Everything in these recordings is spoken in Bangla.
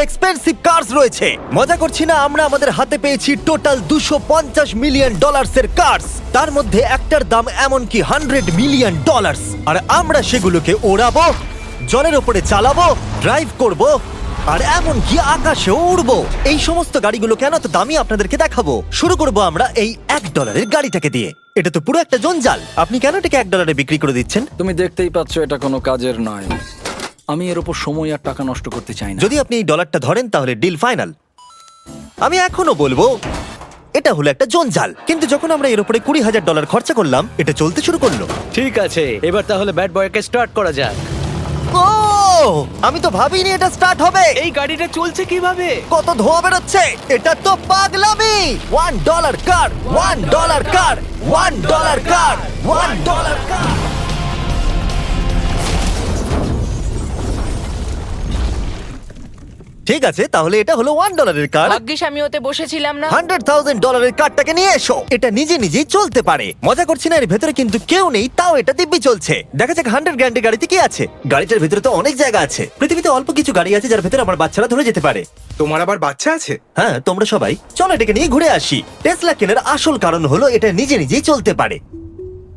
এক্সপেন্সিভ কার্স রয়েছে। মজা করছি না, আমরা আমাদের হাতে পেয়েছি টোটাল $250 মিলিয়ন এর কার্স। তার মধ্যে একটার দাম এমনকি $100 মিলিয়ন। আর আমরা সেগুলোকে ওড়াবো, জলের ওপরে চালাবো, ড্রাইভ করব, আর এমনকি আকাশেও উড়বো। এই সমস্ত গাড়িগুলো কেন তো দামি আপনাদেরকে দেখাবো। শুরু করব আমরা এই $1 গাড়িটাকে দিয়ে। এটা তো পুরো একটা জঞ্জাল। আপনি কেন এটাকে $1 বিক্রি করে দিচ্ছেন? তুমি দেখতেই পাচ্ছ এটা কোনো কাজের নয়। আমি এর উপর সময় আর টাকা নষ্ট করতে চাই না। যদি আপনি এই ডলারটা ধরেন তাহলে ডিল ফাইনাল। আমি এখনো বলবো এটা হলো একটা জঞ্জাল, কিন্তু যখন আমরা এর উপরে $20,000 খরচা করলাম, এটা চলতে শুরু করলো। ঠিক আছে, এবার তাহলে ব্যাড বয়কে স্টার্ট করা যাক। ও, আমি তো ভাবিনি এটা স্টার্ট হবে। এই গাড়িটা চলছে কিভাবে? কত ধোঁয়া বেরোচ্ছে, এটা তো পাগলামি। $1 কার, $1 কার, $1 কার, $1 কার। ঠিক আছে, তাহলে এটা হলো $1 কার। ভাগ্যিস আমি ওতে বসেছিলাম না। $100,000 কারটাকে নিয়ে এসো। এটা নিজে নিজেই চলতে পারে। মজা করছি না, এর ভেতরে কিন্তু কেউ নেই, তাও এটা দিব্যি চলছে। দেখা যাক 100 গ্র্যান্ডের গাড়িতে কি আছে। গাড়িটার ভেতরে তো অনেক জায়গা আছে। পৃথিবীতে অল্প কিছু গাড়ি আছে যার ভেতরে আমার বাচ্চারা ধরে যেতে পারে। তোমার আবার বাচ্চা আছে? হ্যাঁ, তোমরা সবাই চলো এটাকে নিয়ে ঘুরে আসি। টেসলা কেনার আসল কারণ হলো এটা নিজে নিজেই চলতে পারে।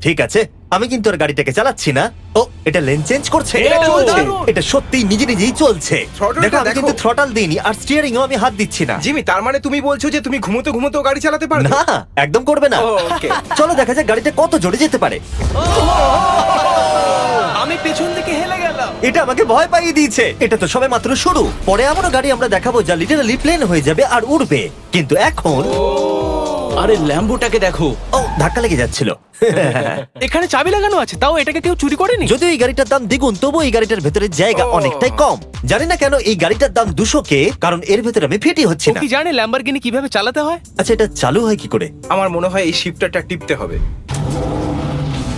ঠিক আছে, আমি কিন্তু আর গাড়িটাকে চালাচ্ছি না। ও, এটা লেন চেঞ্জ করছে। এটা চলছে। এটা সত্যিই নিজে নিজেই চলছে। Throttle-টা দেখো, আমি দেখো। কিন্তু থ্রটাল দিইনি আর স্টিয়ারিংও আমি হাত দিচ্ছি না। জিমি, তার মানে তুমি বলছো যে তুমি ঘুমোতে ঘুমোতেও গাড়ি চালাতে পারবে? না, একদম করবে না। ও, okay. চলো দেখা যাক গাড়িটা কত জোরে যেতে পারে। আমি পেছন থেকে হেলে গেলাম। এটা আমাকে ভয় পাইয়ে দিয়েছে। এটা তো সবে মাত্র শুরু। পরে এমনও গাড়ি আমরা দেখাবো যা লিটারালি প্লেন হয়ে যাবে আর উড়বে। কিন্তু এখন আরে ল্যাম্বোটাকে দেখো, ও, ধাক্কা লেগে যাচ্ছিল। এখানে চাবি লাগানো আছে, তাও এটাকে কেউ চুরি করেনি। যদিও এই গাড়িটার দাম দ্বিগুণ, তবু এই গাড়িটার ভেতরে জায়গা অনেকটাই কম। জানি না কেন এই গাড়িটার দাম 200K, কারণ এর ভেতরে আমি ফিটি হচ্ছি ও না। কি জানে ল্যাম্বরগিনি কিভাবে চালাতে হয়? আচ্ছা, এটা চালু হয় কি করে? আমার মনে হয় এই শিফটারটা টিপতে হবে।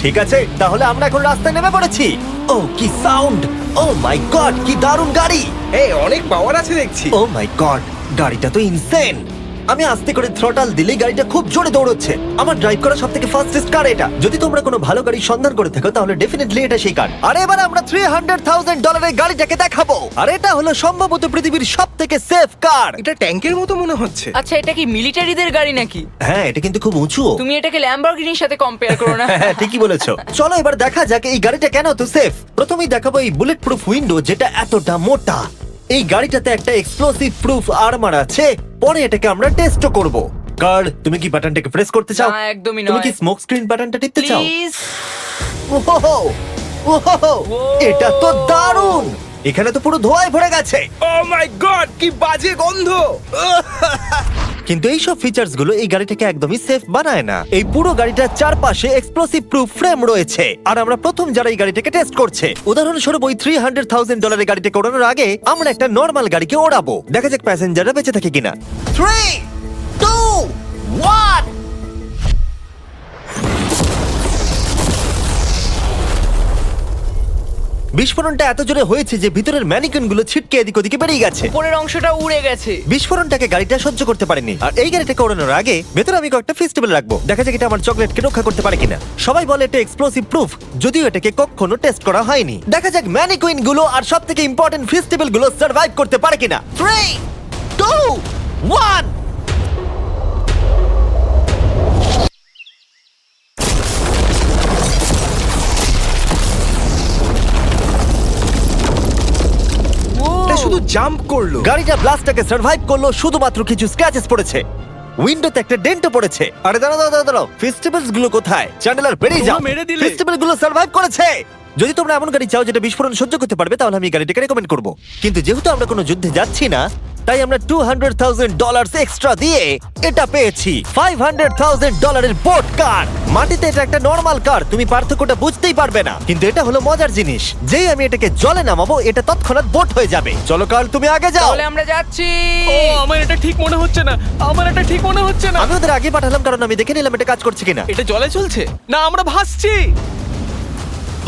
ঠিক আছে, তাহলে আমরা এখন রাস্তায় নেমে পড়েছি। ও, কি সাউন্ড! ও মাই গড, কি দারুণ গাড়ি! এই অনেক পাওয়ার আছে দেখছি। ও মাই গড, গাড়িটা তো ইনসেন। আমি আস্তে করে থ্রটাল দিলেই গাড়িটা খুব জোরে দৌড়চ্ছে। আমার ড্রাইভ করা সবথেকে ফাস্টেস্ট কার এটা। যদি তোমরা কোনো ভালো গাড়ির সন্ধান করে থাকো তাহলে ডেফিনেটলি এটা সেই কার। আর এবার আমরা $300,000 এর গাড়িটাকে দেখাবো। আর এটা হলো সম্ভবত পৃথিবীর সবথেকে সেফ কার। এটা ট্যাঙ্কের মতো মনে হচ্ছে। আচ্ছা, এটা কি মিলিটারিদের গাড়ি নাকি? হ্যাঁ, এটা কিন্তু খুব উঁচু। তুমি এটাকে ল্যাম্বরগিনির সাথে কম্পেয়ার করো না। হ্যাঁ, ঠিকই বলেছো। চলো এবার দেখা যাক এই গাড়িটা কেন তো সেফ। প্রথমেই দেখাবো এই বুলেট প্রুফ উইন্ডো, যেটা এতটা মোটা। এই গাড়িটাতে একটা এক্সপ্লোসিভ প্রুফ আর্মার আছে। পরে এটাকে আমরা টেস্টও করব। কার, তুমি কি বাটনটাকে প্রেস করতে চাও? না, একদমই তুমি নয়। কি স্মোক স্ক্রিন বাটনটা টিপতে চাও? প্লিজ। ওহো, ওহো, এটা তো দারুণ। এখানে তো পুরো ধোঁয়ায় ভরে গেছে। ও মাই গড, কি বাজে গন্ধ! কিন্তু এই সব ফিচার্স গুলো এই গাড়িটাকে একদমই সেফ বানায় না। এই পুরো গাড়িটার চারপাশে এক্সপ্লোসিভ প্রুফ ফ্রেম রয়েছে। আর আমরা প্রথম যারা এই গাড়িটাকে টেস্ট করছে, উদাহরণস্বরূপ ওই $300,000 গাড়িটাকে ওড়ানোর আগে আমরা একটা নর্মাল গাড়িকে ওড়াবো। দেখা যাক প্যাসেঞ্জাররা বেঁচে থাকে কিনা। 3, 2, 1। বিস্ফোরণটা এত জোরে হয়েছে যে ভিতরের ম্যানিকুইন গুলো ছিটকে এদিক ওদিকে বেরিয়ে গেছে। উপরের অংশটা উড়ে গেছে। বিস্ফোরণটাকে গাড়িটা সহ্য করতে পারেনি। আর এই গাড়িটাকে ওড়ানোর আগে ভেতরে আমি কয়েকটা ফেস্টিভ্যাল রাখবো। দেখা যাক এটা আমার চকলেটকে রক্ষা করতে পারে কিনা। সবাই বলে এটা এক্সপ্লোসিভ প্রুফ, যদিও এটাকে কখনো টেস্ট করা হয়নি। দেখা যাক ম্যানিকুইন গুলো আর সবথেকে ইম্পর্টেন্ট ফেস্টিভ্যাল গুলো সার্ভাইভ করতে পারে কিনা। 3, 2, 1। এটা শুধু জাম্প করলো। গাড়িটা ব্লাস্টটাকে সার্ভাইভ করলো, শুধুমাত্র কিছু স্ক্র্যাচেস পড়েছে। উইন্ডোতে একটা ডেন্টও পড়েছে। আরে দাঁড়াও, ফেস্টিভ্যালস গুলো কোথায়? চ্যান্ডেলার বেরিয়ে যাও। তোমরা মেরে দিলে। ফেস্টিভ্যাল গুলো সার্ভাইভ করেছে। যদি তোমরা এমন গাড়ি চাও যেটা বিস্ফোরণ সহ্য করতে পারবে, তাহলে আমি এই গাড়িটাকে রেকমেন্ড করব। কিন্তু যেহেতু আমরা কোনো যুদ্ধে যাচ্ছি না, তাই আমরা $200,000 এক্সট্রা দিয়ে এটা পেয়েছি। $500,000 এর বোট কার। মাটিতে এটা একটা নর্মাল কার, তুমি পার্থক্যটা বুঝতেই পারবে না। কিন্তু এটা হলো মজার জিনিস, যেই আমি এটাকে জলে নামাবো এটা তৎক্ষণাৎ বোট হয়ে যাবে। চলো কার, তুমি আগে যাও। তাহলে আমরা যাচ্ছি। ও, আমার এটা ঠিক মনে হচ্ছে না, আমার এটা ঠিক মনে হচ্ছে না। আমি ওদের আগে পাঠালাম কারণ আমি দেখে নিলাম এটা কাজ করছে কিনা। এটা জলে চলছে না, আমরা ভাসছি।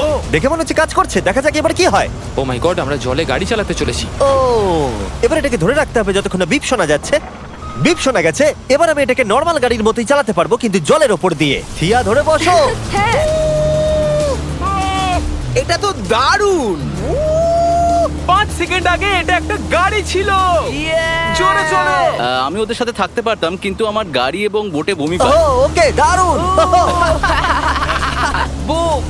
ও, দেখে মনে হচ্ছে কাজ করছে। দেখা যাক এবার কি হয়। ও মাই গড, আমরা জলে গাড়ি চালাতে চলেছি। ও, এবার এটাকে ধরে রাখতে হবে যতক্ষণ না বিপ শোনা যাচ্ছে। বিপ শোনা গেছে। এবার আমি এটাকে নর্মাল গাড়ির মতোই চালাতে পারবো, কিন্তু জলের ওপর দিয়ে। থিয়া, ধরে বসো। হ্যাঁ। এটা তো দারুণ। 5 সেকেন্ড আগে এটা একটা গাড়ি ছিল। জোরে চলো। আমি ওদের সাথে থাকতে পারতাম কিন্তু আমার গাড়ি এবং বোটে বমি ও পায়। ওকে দারুণ বুম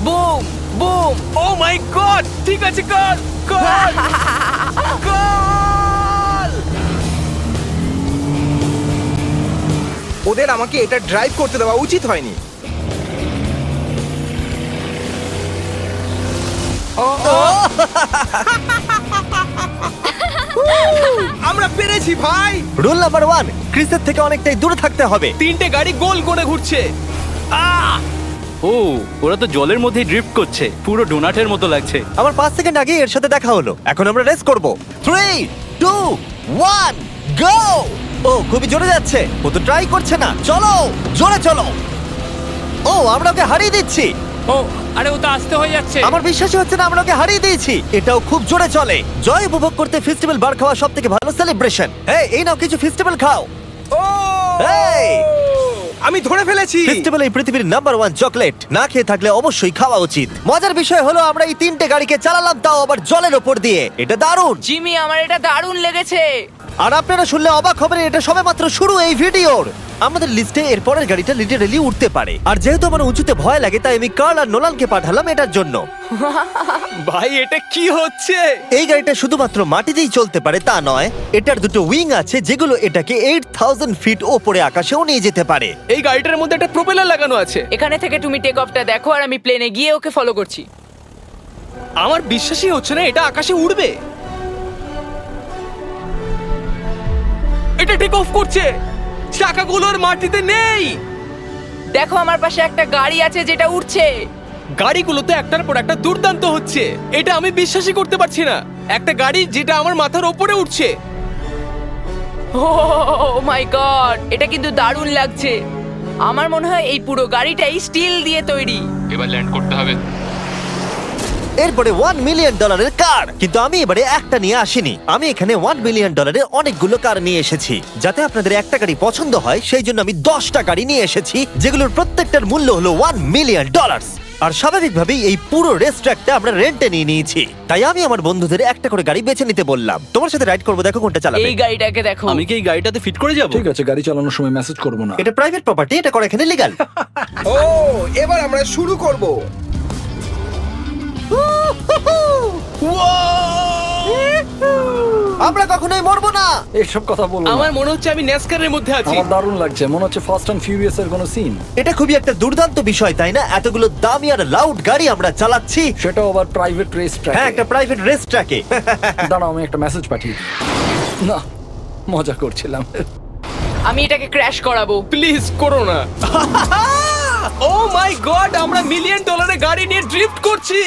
বুম বুম। ও মাই গড, ঠিক আছে, কর কর কর। ওদের আমাকে এটা ড্রাইভ করতে দেওয়া উচিত হয়নি। আমরা পেরেছি ভাই। রুল নাম্বার 1, ক্রিসের থেকে অনেকটাই দূরে থাকতে হবে। 3টে গাড়ি গোল করে ঘুরছে। ও ওরা তো জলের মধ্যেই ড্রিফট করছে, পুরো ডোনাটের মতো লাগছে। আমার 5 সেকেন্ড আগে এর সাথে দেখা হলো। এখন আমরা রেস করব। 3 2 1 গো। ও খুবই জোরে যাচ্ছে। ও তো ট্রাই করছে না। চলো জোরে চলো। ও আমরা ওকে হারিয়ে দিচ্ছি। ও আরে ও তো আসতে হয়ে যাচ্ছে। আমার বিশ্বাসই হচ্ছে না আমরা ওকে হারিয়ে দিয়েছি। এটাও খুব জোরে চলে। জয় উপভোগ করতে ফেস্টিভ্যাল বার খাওয়া সব থেকে ভালো সেলিব্রেশন। এই নাও কিছু ফেস্টিভ্যাল খাও। ও এই! আমি ধরে ফেলেছি। ফেস্টিভ্যাল এই পৃথিবীর নাম্বার 1 চকলেট। না খেয়ে থাকলে অবশ্যই খাওয়া উচিত। মজার বিষয় হলো আমরা এই 3টে গাড়িকে চালালাম, তাও আবার জলের ওপর দিয়ে। এটা দারুণ। জিমি, আমার এটা দারুণ লেগেছে। আর আপনারা শুনলে অবাক হবেন, এটা সবেমাত্র শুরু এই ভিডিওর। আমাদের লিস্টে এর পরের গাড়িটা লিটারালি উঠতে পারে। আর যেহেতু আমার উঁচুতে ভয় লাগে, তাই আমি কার্ল আর নোলানকে পাঠালাম এটার জন্য। ভাই এটা কি হচ্ছে? এই গাড়িটা শুধুমাত্র মাটিতেই চলতে পারে তা নয়, এটার দুটো উইং আছে যেগুলো এটাকে 8000 ফিট ওপরে আকাশেও নিয়ে যেতে পারে। এই গাড়িটার মধ্যে একটা প্রপেলার লাগানো আছে। এখানে থেকে তুমি টেক অফটা দেখো আর আমি প্লেনে গিয়ে ওকে ফলো করছি। আমার বিশ্বাসই হচ্ছে না এটা আকাশে উড়বে। এটা টেক অফ করছে। চাকাগুলোর মাটিতে নেই। দেখো আমার পাশে একটা গাড়ি আছে যেটা উঠছে। গাড়িগুলোতে একটার পর একটা দুর্দান্ত হচ্ছে। এটা আমি বিশ্বাসই করতে পারছি না। একটা গাড়ি যেটা আমার মাথার ওপরে উঠছে। ও মাই গড, এটা কিন্তু দারুণ লাগছে। আমার মনে হয় এই পুরো গাড়িটাই স্টিল দিয়ে তৈরি। এবার ল্যান্ড করতে হবে। এরপরে $1 মিলিয়ন কার। কিন্তু আমি এবারে একটা নিয়ে আসিনি। আমি এখানে $1 মিলিয়ন অনেকগুলো কার নিয়ে এসেছি। যাতে আপনাদের একটা গাড়ি পছন্দ হয় সেই জন্য আমি 10টা গাড়ি নিয়ে এসেছি, যেগুলোর প্রত্যেকটার মূল্য হলো $1 মিলিয়ন। আর স্বাভাবিকভাবেই এই পুরো রেস ট্র্যাকটা আমরা রেন্টে নিয়ে নিয়েছি। তাই আমি আমার বন্ধুদের একটা করে গাড়ি বেছে নিতে বললাম। তোমার সাথে রাইড করবো, দেখো কোনটা চালাবে। এই গাড়িটাকে দেখো। আমি কি এই গাড়িটাতে ফিট করে যাব? ঠিক আছে, গাড়ি চালানোর সময় মেসেজ করবো না। এটা প্রাইভেট প্রপার্টি, এটা করা এখানে লিগ্যাল। ও এবার আমরা শুরু করব। আমরা কখনোই মরবো না। এইসব কথা বলবো না। আমার মনে হচ্ছে আমি ন্যাসকারের মধ্যে আছি। আমার দারুণ লাগছে, মনে হচ্ছে ফাস্ট অ্যান্ড ফিউরিয়াস এর কোনো সিন। এটা খুবই একটা দুর্দান্ত বিষয়, তাই না? এতগুলো দামি আর লাউড গাড়ি আমরা চালাচ্ছি। সেটাও আবার প্রাইভেট রেস ট্র্যাক। হ্যাঁ, একটা প্রাইভেট রেস ট্র্যাকে। দাঁড়াও, আমি একটা মেসেজ পাঠিয়ে দিই। না, মজা করছিলাম। আমি এটাকে ক্র্যাশ করাবো। প্লিজ করো না। ও মাই গড, আমরা $1 মিলিয়ন গাড়ি নিয়ে ড্রিফট করছি।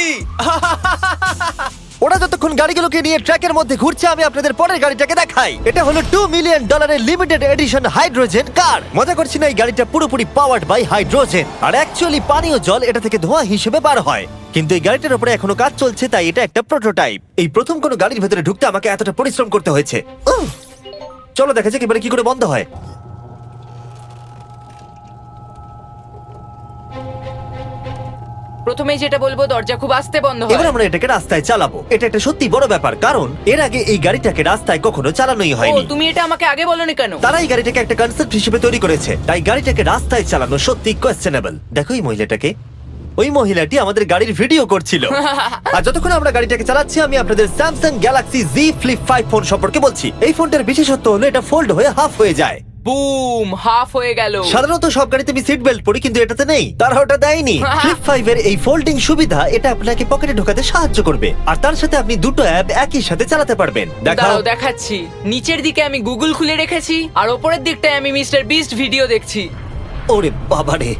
ওরা যতক্ষণ গাড়িগুলোকে নিয়ে ট্র্যাকের মধ্যে ঘুরছে, আমি আপনাদের পরের গাড়িটাকে দেখাই। এটা হলো $2 million limited edition hydrogen car. মজা করছি না, এই গাড়িটা পুরোপুরি পাওয়ার্ড বাই হাইড্রোজেন। আর অ্যাকচুয়ালি পানীয় জল এটা থেকে ধোঁয়া হিসেবে বার হয়। কিন্তু এই গাড়িটার উপরে এখনো কাজ চলছে, তাই এটা একটা প্রোটোটাইপ। এই প্রথম কোনো গাড়ির ভেতরে ঢুকতে আমাকে এতটা পরিশ্রম করতে হয়েছে। চলো দেখা যাক এবারে কি করে বন্ধ হয়। প্রথমেই যেটা বলবো, দরজা খুব আস্তে বন্ধ এবার হয়। আমরা এটাকে রাস্তায় চালাবো। এটা একটা সত্যি বড় ব্যাপার, কারণ এর আগে এই গাড়িটাকে রাস্তায় কখনো চালানোই ও, হয়নি। তুমি এটা আমাকে আগে বলনি কেন? তারা এই গাড়িটাকে একটা কনসেপ্ট হিসেবে তৈরি করেছে, তাই গাড়িটাকে রাস্তায় চালানো সত্যি কোয়েশ্চেনেবল। দেখো এই মহিলাটাকে। ওই মহিলাটি আমাদের গাড়ির ভিডিও করছিল। আর যতক্ষণ আমরা গাড়িটাকে চালাচ্ছি, আমি আপনাদের Samsung Galaxy Z Flip 5 phone সম্পর্কে বলছি। এই ফোনটার বিশেষত্ব হলো এটা ফোল্ড হয়ে হাফ হয়ে যায়। বুম, হাফ হয়ে গেল। সাধারণত সব গাড়িতে আমি সিট বেল্ট পরি, কিন্তু এটাতে নেই। তারা ওটা দেয়নি। ফ্লিপ 5 এর এই ফোল্ডিং সুবিধা এটা আপনাকে পকেটে ঢোকাতে সাহায্য করবে। আর তার সাথে আপনি দুটো অ্যাপ একই সাথে চালাতে পারবেন। দেখাও। দাঁড়াও দেখাচ্ছি। নিচের দিকে আমি গুগল খুলে রেখেছি, আর ওপরের দিকটায় আমি মিস্টার বিস্ট ভিডিও দেখছি। ওরে বাবারে,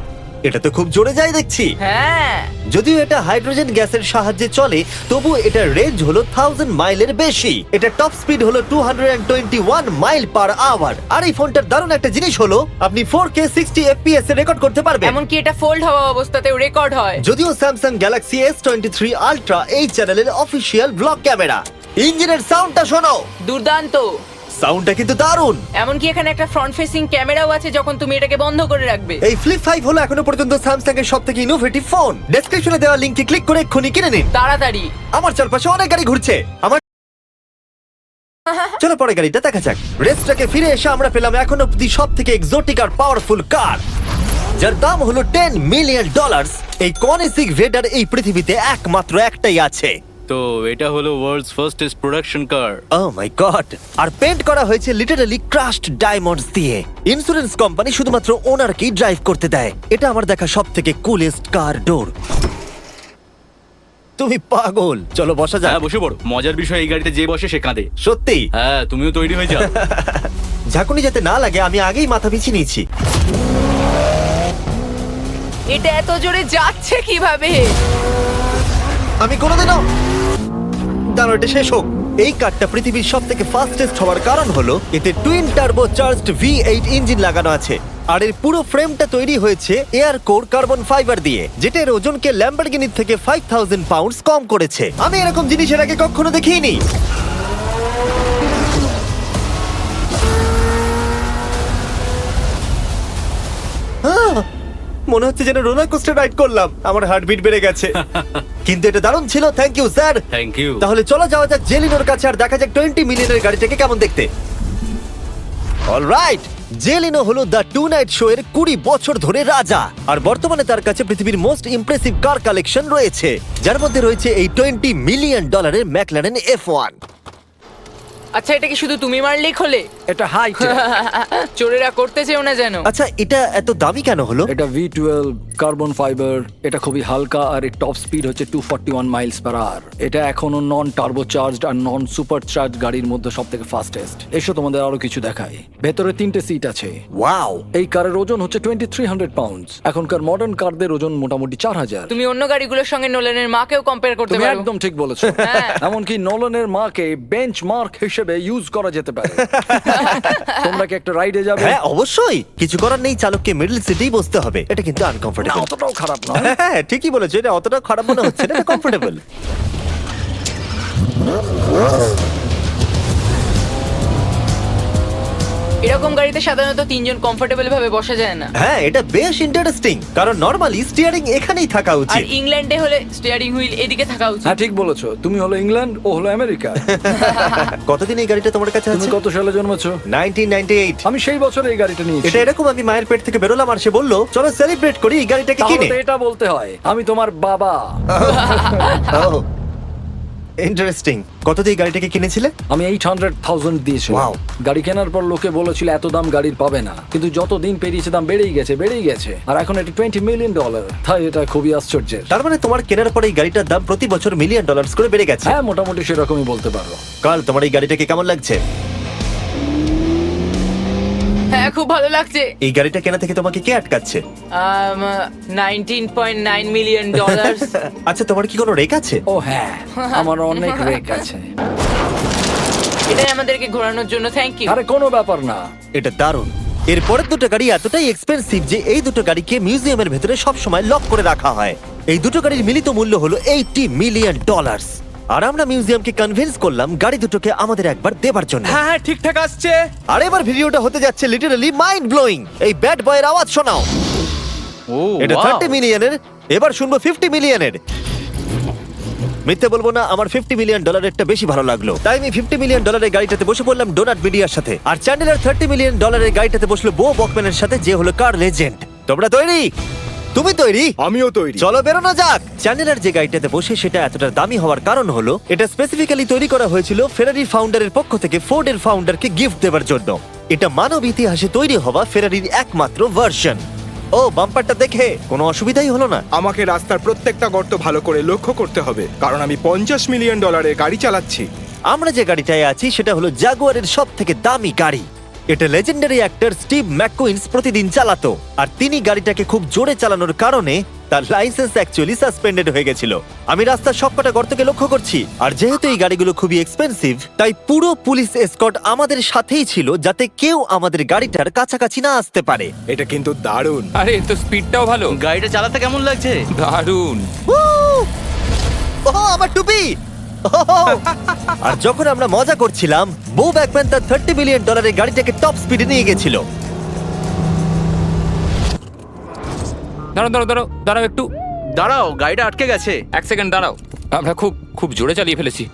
এটা তো খুব জোরে যায় দেখছি। হ্যাঁ, যদিও এটা হাইড্রোজেন গ্যাসের সাহায্যে চলে, তবু এটার রেঞ্জ হলো 1000 মাইলের বেশি। এটা টপ স্পিড হলো 221 মাইল পার আওয়ার। আর এই ফোনটার দারুণ একটা জিনিস হলো আপনি 4K 60 FPS এ রেকর্ড করতে পারবেন। এমনকি এটা ফোল্ড হওয়া অবস্থাতেও রেকর্ড হয়। যদিও স্যামসাং গ্যালাক্সি S23 আলট্রা এই চ্যানেলের অফিসিয়াল ব্লগ ক্যামেরা। ইঞ্জিনের সাউন্ডটা শোনো। দুর্দান্ত। সাউন্ডটা কিন্তু দারুণ। এমনকি এখানে একটা ফ্রন্ট ফেসিং ক্যামেরাও আছে যখন তুমি এটাকে বন্ধ করে রাখবে। এই ফ্লিপ 5 হলো এখনো পর্যন্ত স্যামসাং এর সবথেকে ইনোভেটিভ ফোন। ডেসক্রিপশনে দেওয়া লিংকে ক্লিক করে এক্ষুনি কিনে নিন। তাড়াতাড়ি। আমার চারপাশে অনেক গাড়ি ঘুরছে। আমার চলো পরে গাড়িটা দেখা যাক। রেসটাকে ফিরে এসে আমরা পেলাম এখন অব্দি সব থেকে এক্সোটিক আর পাওয়ারফুল কার, যার দাম হলো $10 মিলিয়ন। এই কনিসিক ভেডার এই পৃথিবীতে একমাত্র একটাই আছে। তো এটা হলো world's fastest production car. Oh my God! আর পেন্ট করা হয়েছে লিটারালি ক্রাশড ডায়মন্ডস দিয়ে। ইন্স্যুরেন্স কোম্পানি শুধুমাত্র ওনারকেই ড্রাইভ করতে দেয়। এটা আমার দেখা সব থেকে কুলেস্ট কার ডোর। তুমি পাগল। চলো বসা যাক। হ্যাঁ বসে পড়ো। মজার বিষয় এই গাড়িতে যে বসে সে কাঁদে। সত্যি হ্যাঁ তুমিও তৈরি হয়ে যাও। ঝাঁকুনি যাতে না লাগে আমি আগেই মাথা পিছিয়ে নিয়েছি। এটা এত জোরে যাচ্ছে কিভাবে? আমি কোনোদিনও দাঁড়াও, এটা শেষ হোক। এই কারটা পৃথিবীর সব থেকে ফাস্টেস্ট হওয়ার কারণ হলো এতে twin turbo charged V8 engine লাগানো আছে। আর এর পুরো ফ্রেমটা তৈরি হয়েছে এয়ার কোর কার্বন ফাইবার দিয়ে, যেটা এর ওজনকে ল্যাম্বরগিনির থেকে 5000 পাউন্ডস কম করেছে। আমি এরকম জিনিসের আগে কখনো দেখিনি। মনে হচ্ছে যেন রোলার কোস্টার রাইড করলাম। আমার হার্টবিট বেড়ে গেছে। কিন্তু এটা দারুণ ছিল। Thank you sir. Thank you. তাহলে চলো যাওয়া যাক জেলিনোর কাছে আর দেখা যাক 20 মিলিয়নের গাড়িটাকে কেমন দেখতে। অলরাইট, জেলিনো হলো দ্য টু নাইট শো এর 20 বছর ধরে রাজা। আর বর্তমানে তার কাছে পৃথিবীর মোস্ট ইমপ্রেসিভ কার কালেকশন রয়েছে, যার মধ্যে রয়েছে এই $20 মিলিয়ন ম্যাকলারেন F1। আচ্ছা, এটা কি শুধু তুমি মারলেই খোলে? এটা হাইট। চোরেরা করতে চেও না যেন। আচ্ছা, এটা এত দামি কেন হলো? এটা V12 কার্বন ফাইবার। এটা খুবই হালকা আর এর টপ স্পিড হচ্ছে 241 মাইলস পার আওয়ার। এটা এখনো নন টার্বো চার্জড আর নন সুপার চার্জ গাড়ির মধ্যে সবথেকে ফাস্টেস্ট। এসো তোমাদের আরো কিছু দেখাই। ভেতরে 3টে সিট আছে। ওয়াও! এই কারের ওজন হচ্ছে 2300 পাউন্ডস। এখনকার মডার্ন কারদের ওজন মোটামুটি 4000। তুমি অন্য গাড়িগুলোর সঙ্গে নোলেনের মাকেও কম্পেয়ার করতে তুমি পারো। একদম ঠিক বলেছো। হ্যাঁ। এমনকি নোলানের মাকে বেঞ্চমার্ক হিসেবে ইউজ করা যেতে পারে। তোমরা কি একটা রাইডে যাবে? হ্যাঁ অবশ্যই। কিছু করার নেই, চালককে মিডল সিটেই বসতে হবে। এটা কিন্তু না, আনকমফোর্টেবল। অতটাও খারাপ নয়। হ্যাঁ ঠিকই বলেছো, এটা অতটা খারাপ মনে হচ্ছে না, এটা কমফোর্টেবল। এরকম গাড়িতে সাধারণত 3 জন কমফোর্টেবল ভাবে বসা যায় না। হ্যাঁ এটা বেশ ইন্টারেস্টিং, কারণ নরমালি স্টিয়ারিং এখানেই থাকা আর উচিত। ইংল্যান্ডে হলে স্টিয়ারিং হুইল এদিকে থাকা উচিত। হ্যাঁ ঠিক বলেছো। তুমি হলো ইংল্যান্ড, ও হলো আমেরিকা। কতদিন এই গাড়িটা তোমার কাছে তুমি আছে? কত সালে জন্মেছো? 1998। আমি সেই বছর এই গাড়িটা নিয়েছি। এটা এরকম, আমি মায়ের পেট থেকে বেরোলাম আর সে বললো চলো সেলিব্রেট করি এই গাড়িটাকে তাহলে কিনে। তো এটা বলতে হয় আমি তোমার বাবা। ইন্টারেস্টিং। কত দিয়ে এই গাড়িটাকে কিনেছিলে? আমি 800,000 দিয়েছি। Wow. গাড়ি কেনার পর লোকে বলেছিল এত দাম গাড়ির পাবে না, কিন্তু যত দিন পেরিয়েছে দাম বেড়েই গেছে। আর এখন এটা $20 মিলিয়ন। তাই এটা খুবই আশ্চর্যের। তার মানে তোমার কেনার পরে এই গাড়িটার দাম প্রতি বছর $1 মিলিয়ন করে বেড়ে গেছে। হ্যাঁ মোটামুটি সেরকমই বলতে পারো। কাল তোমার এই গাড়িটাকে কেমন লাগছে? হ্যাঁ খুব ভালো লাগছে। এই গাড়িটা কেনা থেকে তোমাকে কে আটকাচ্ছে? $19.9 মিলিয়ন। আচ্ছা তোমার কি কোনো রেক আছে? ও হ্যাঁ, আমার অনেক রেক আছে। এটাই আমাদেরকে ঘোরানোর জন্য থ্যাংক ইউ। আরে কোনো ব্যাপার না। এটা দারুণ। এর পরের দুটো গাড়ি এতটাই এক্সপেন্সিভ যে এই দুটো গাড়িকে মিউজিয়ামের ভেতরে সব সময় লক করে রাখা হয়। এই দুটো গাড়ির মিলিত মূল্য হলো $80 মিলিয়ন। আর আমরা মিউজিয়ামকে কনভিন্স করলাম গাড়ি দুটোকে আমাদের একবার দেবার জন্য। হ্যাঁ হ্যাঁ ঠিকঠাক আসছে। আর এবার ভিডিওটা হতে যাচ্ছে লিটারালি মাইন্ড ব্লোয়িং। এই ব্যাড বয়ের আওয়াজ শোনাও। ও এটা wow! 30 মিলিয়নের, এবার শুনবো 50 মিলিয়নের। মিথ্যে বলবো না, আমার $50 মিলিয়ন বেশি ভালো লাগলো, তাই আমি $50 মিলিয়ন গাড়িটাতে বসে পড়লাম ডোনাট মিডিয়ার সাথে। আর চ্যান্ডেলার $30 মিলিয়ন গাড়িটাতে বসলো বো বকম্যানের সাথে, যে হলো কার লেজেন্ড। তোমরা তৈরি? তুমি তৈরি? আমিও তৈরি। চলো বেরোনো যাক। চ্যান্ডেলার যে গাড়িটাতে বসে সেটা এতটা দামি হওয়ার কারণ হলো এটা স্পেসিফিক্যালি তৈরি করা হয়েছিল ফেরারি ফাউন্ডারের পক্ষ থেকে ফোর্ডের ফাউন্ডারকে গিফট দেওয়ার জন্য। এটা মানব ইতিহাসে তৈরি হওয়া ফেরারির একমাত্র ভার্সন। ও বাম্পারটা দেখে কোনো অসুবিধাই হলো না। আমাকে রাস্তার প্রত্যেকটা গর্ত ভালো করে লক্ষ্য করতে হবে, কারণ আমি $50 মিলিয়ন গাড়ি চালাচ্ছি। আমরা যে গাড়িটায় আছি সেটা হলো জাগুয়ারের সব থেকে দামি গাড়ি। এটা লেজেন্ডারি অ্যাক্টর স্টিভ ম্যাককুইন্স প্রতিদিন চালাতো, আর তিনি গাড়িটাকে খুব জোরে চালানোর কারণে তার লাইসেন্স অ্যাকচুয়ালি সাসপেন্ডেড হয়ে গেছিল। আমি রাস্তার সবকটা গর্তকে লক্ষ্য করছি, আর যেহেতু এই গাড়িগুলো খুবই এক্সপেন্সিভ তাই পুরো পুলিশ এসকর্ট আমাদের সাথেই ছিল, যাতে কেউ আমাদের গাড়িটার কাছাকাছি না আসতে পারে। এটা কিন্তু দারুণ। আরে এর তো স্পিডটাও ভালো। গাড়িটা চালাতে কেমন লাগছে? দারুণ। ও আমার টুপি! আর যখন আমরা মজা করছিলাম, বো ব্যাকম্যান তার $30 মিলিয়ন গাড়িটাকে টপ স্পিডে নিয়ে গেছিল। দাঁড়াও দাঁড়াও দাঁড়াও দাঁড়াও একটু দাঁড়াও, গাড়িটা আটকে গেছে। এক সেকেন্ড দাঁড়াও, আমরা খুব খুব জোরে চালিয়ে ফেলেছি।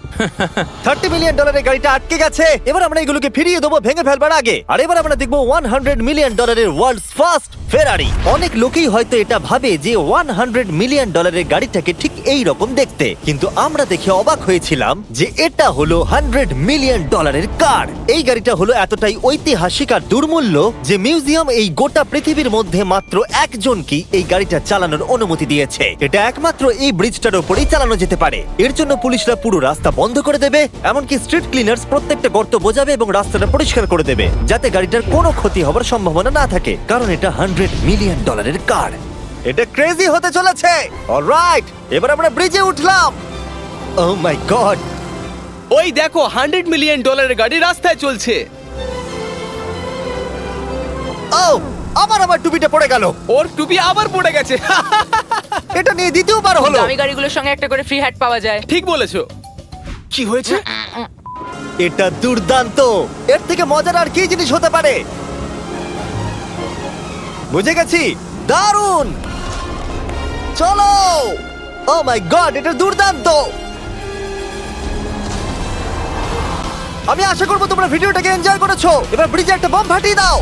$30 মিলিয়ন গাড়িটা আটকে গেছে। এবার আমরা এগুলোকে ফিরিয়ে দেবো ভেঙে ফেলবার আগে। আর এবার আমরা দেখবো $100 মিলিয়ন ওয়ার্ল্ডস ফার্স্ট ফেরারি। অনেক লোকেই হয়তো এটা ভাবে যে $100 মিলিয়ন গাড়িটাকে ঠিক এই রকম দেখতে, কিন্তু আমরা দেখে অবাক হয়েছিলাম যে এটা হলো $100 মিলিয়ন কার। এই গাড়িটা হলো এতটাই ঐতিহাসিক আর দুর্মূল্য যে মিউজিয়াম এই গোটা পৃথিবীর মধ্যে মাত্র একজনকেই এই গাড়িটা চালানোর অনুমতি দিয়েছে। এটা একমাত্র এই ব্রিজটার উপরেই চালানো যেতে পারে। এর জন্য পুলিশরা পুরো রাস্তা বন্ধ করে দেবে, এমনকি স্ট্রিট ক্লিনার্স প্রত্যেকটা গর্ত বোঝাবে এবং রাস্তাটা পরিষ্কার করে দেবে, যাতে গাড়িটার কোনো ক্ষতি হবার সম্ভাবনা না থাকে, কারণ এটা $100 মিলিয়ন কার। এটা ক্রেজি হতে চলেছে। অলরাইট, এবার আমরা ব্রিজে উঠলাম। ও মাই গড, ওই দেখো $100 মিলিয়ন গাড়ি রাস্তায় চলছে। ও আমার টুপিটা পড়ে গেল। ওর টুপি আবার পড়ে গেছে। এটা নিয়ে দ্বিতীয়বার হলো। দামি গাড়িগুলোর সঙ্গে একটা করে ফ্রি হ্যাট পাওয়া যায়। ঠিক বলেছো। কি হয়েছে? এটা দুর্দান্ত। এর থেকে মজার আর কি জিনিস হতে পারে? বুঝে গেছি, দারুণ। চলো। ও মাই গড, এটা দুর্দান্ত। আমি আশা করবো তোমরা ভিডিওটাকে এনজয় করেছো। এবার ব্রিজে একটা বম ফাটিয়ে দাও।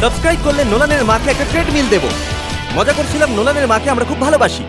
সাবস্ক্রাইব করলে নোলানের মাকে একটা ট্রেডমিল দেবো। মজা করছিলাম, নোলানের মাকে আমরা খুব ভালোবাসি।